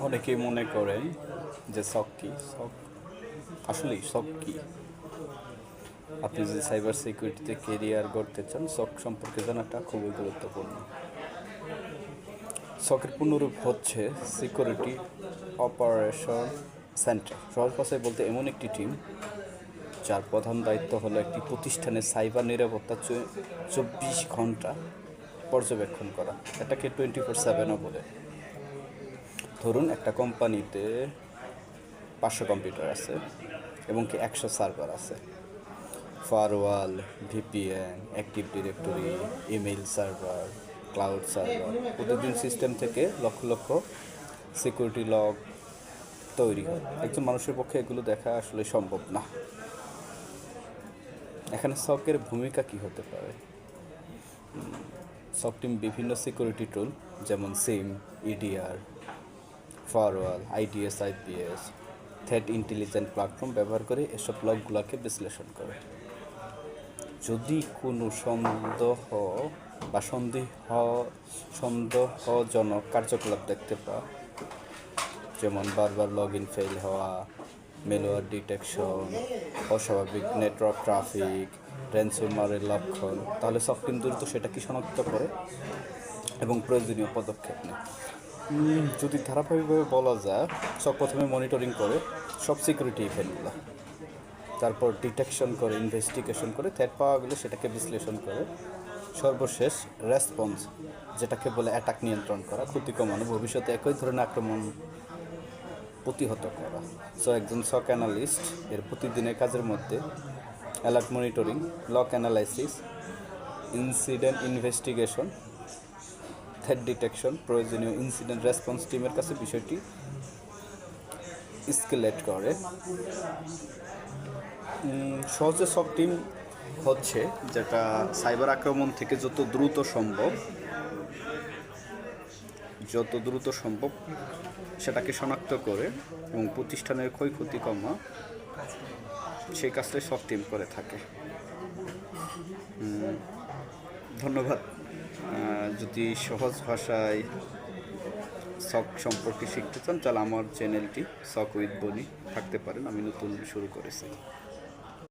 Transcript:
অনেকেই মনে করেন যে সক কি সক আসলেই সক কি। আপনি যদি সাইবার সিকিউরিটিতে কেরিয়ার গড়তে চান, সক সম্পর্কে জানাটা খুবই গুরুত্বপূর্ণ। সকের পূর্ণরূপ হচ্ছে সিকিউরিটি অপারেশন সেন্টার। সহজ ভাষায় বলতে এমন একটি টিম যার প্রধান দায়িত্ব হলো একটি প্রতিষ্ঠানের সাইবার নিরাপত্তা 24 ঘন্টা পর্যবেক্ষণ করা। এটাকে 24/7ও বলে। ধরুন একটা কোম্পানিতে 500 কম্পিউটার আছে এবং কি 100 সার্ভার আছে। Firewall, VPN, active directory, email server, cloud server, প্রতিদিন সিস্টেম থেকে লক্ষ লক্ষ সিকিউরিটি লগ তৈরি হয়। একজন মানুষের পক্ষে এগুলো দেখা আসলে সম্ভব না। এখানে সকের ভূমিকা কি হতে পারে? সক টিম বিভিন্ন সিকিউরিটি টুল যেমন SIM, EDR, firewall, IDS, IPS, threat intelligent platform ব্যবহার করে এসব লগগুলোকে বিশ্লেষণ করে। যদি কোনো বা সন্দেহজনক কার্যকলাপ দেখতে পাও, যেমন বারবার লগ ইন ফেল হওয়া, মেলওয়্যার ডিটেকশন, অস্বাভাবিক নেটওয়ার্ক ট্রাফিক, র্যানসমওয়্যারের লক্ষণ, তাহলে সক টিম দ্রুত সেটাকে শনাক্ত করে এবং প্রয়োজনীয় পদক্ষেপ নেয়। যদি ধারাবাহিকভাবে বলা যায়, সব প্রথমে মনিটরিং করে সব সিকিউরিটি ইভেন্টগুলো, তারপর ডিটেকশন করে, ইনভেস্টিগেশন করে, থ্রেট পাওয়া গেলে সেটাকে বিশ্লেষণ করে, সর্বশেষ রেসপন্স, যেটাকে বলে অ্যাটাক নিয়ন্ত্রণ করা, ক্ষতি কমানো, ভবিষ্যতে একই ধরনের আক্রমণ প্রতিহত করা। সো একজন সক অ্যানালিস্ট এর প্রতিদিনের কাজের মধ্যে alert monitoring, lock analysis, incident investigation, threat detection, প্রয়োজনীয় ইনসিডেন্ট রেসপন্স টিমের কাছে বিষয়টি স্কেলেট করে। সহজে সব টিম হচ্ছে যেটা সাইবার আক্রমণ থেকে যত দ্রুত সম্ভব সেটাকে শনাক্ত করে এবং প্রতিষ্ঠানের ক্ষয়ক্ষতি কমা, সেই কাজটাই সব টিম করে থাকে। ধন্যবাদ। যদি সহজ ভাষায় সক সম্পর্কে শিখতে চান, তাহলে আমার চ্যানেলটি সক উইথ বনি থাকতে পারেন। আমি নতুন শুরু করেছি।